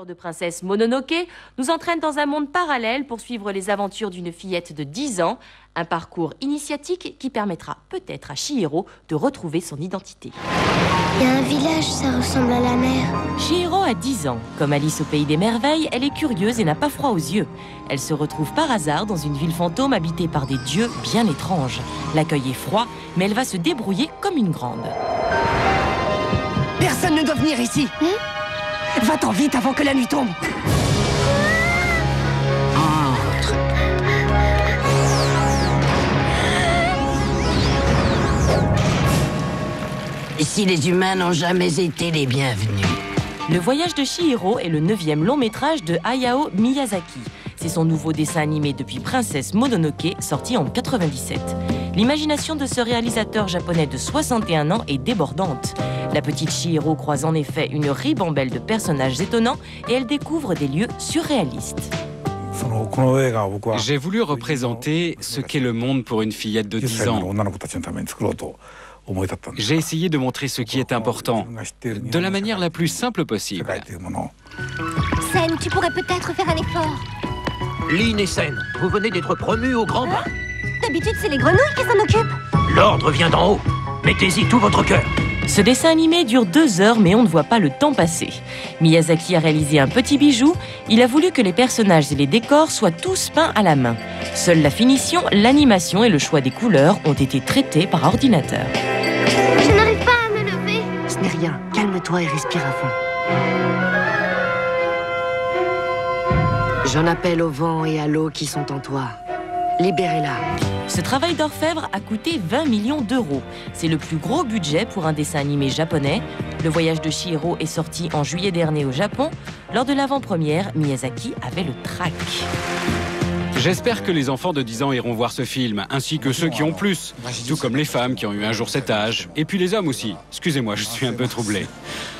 De Princesse Mononoke nous entraîne dans un monde parallèle pour suivre les aventures d'une fillette de 10 ans, un parcours initiatique qui permettra peut-être à Chihiro de retrouver son identité. Il y a un village, ça ressemble à la mer. Chihiro a 10 ans. Comme Alice au pays des merveilles, elle est curieuse et n'a pas froid aux yeux. Elle se retrouve par hasard dans une ville fantôme habitée par des dieux bien étranges. L'accueil est froid, mais elle va se débrouiller comme une grande. Personne ne doit venir ici. Va-t'en vite avant que la nuit tombe. Entre. Ici, les humains n'ont jamais été les bienvenus. Le voyage de Chihiro est le 9e long métrage de Hayao Miyazaki. C'est son nouveau dessin animé depuis Princesse Mononoke, sorti en 97. L'imagination de ce réalisateur japonais de 61 ans est débordante. La petite Chihiro croise en effet une ribambelle de personnages étonnants et elle découvre des lieux surréalistes. J'ai voulu représenter ce qu'est le monde pour une fillette de 10 ans. J'ai essayé de montrer ce qui est important, de la manière la plus simple possible. Sen, tu pourrais peut-être faire un effort. Lynn et Sen, vous venez d'être promus au grand bain. D'habitude, c'est les grenouilles qui s'en occupent. L'ordre vient d'en haut. Mettez-y tout votre cœur. Ce dessin animé dure 2 heures, mais on ne voit pas le temps passer. Miyazaki a réalisé un petit bijou. Il a voulu que les personnages et les décors soient tous peints à la main. Seule la finition, l'animation et le choix des couleurs ont été traités par ordinateur. Je n'arrive pas à me lever. Ce n'est rien. Calme-toi et respire à fond. J'en appelle au vent et à l'eau qui sont en toi. Libérez-la. Ce travail d'orfèvre a coûté 20 millions d'euros. C'est le plus gros budget pour un dessin animé japonais. Le voyage de Chihiro est sorti en juillet dernier au Japon. Lors de l'avant-première, Miyazaki avait le trac. J'espère que les enfants de 10 ans iront voir ce film, ainsi que ceux qui ont plus, tout comme les femmes qui ont eu un jour cet âge, et puis les hommes aussi. Excusez-moi, je suis un peu troublé.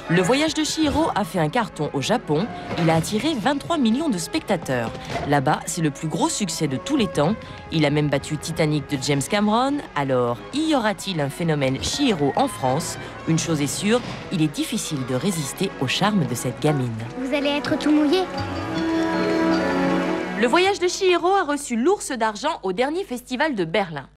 Le voyage de Chihiro a fait un carton au Japon. Il a attiré 23 millions de spectateurs. Là-bas, c'est le plus gros succès de tous les temps. Il a même battu Titanic de James Cameron. Alors, y aura-t-il un phénomène Chihiro en France? Une chose est sûre, il est difficile de résister au charme de cette gamine. Vous allez être tout mouillé. Le voyage de Chihiro a reçu l'Ours d'argent au dernier festival de Berlin.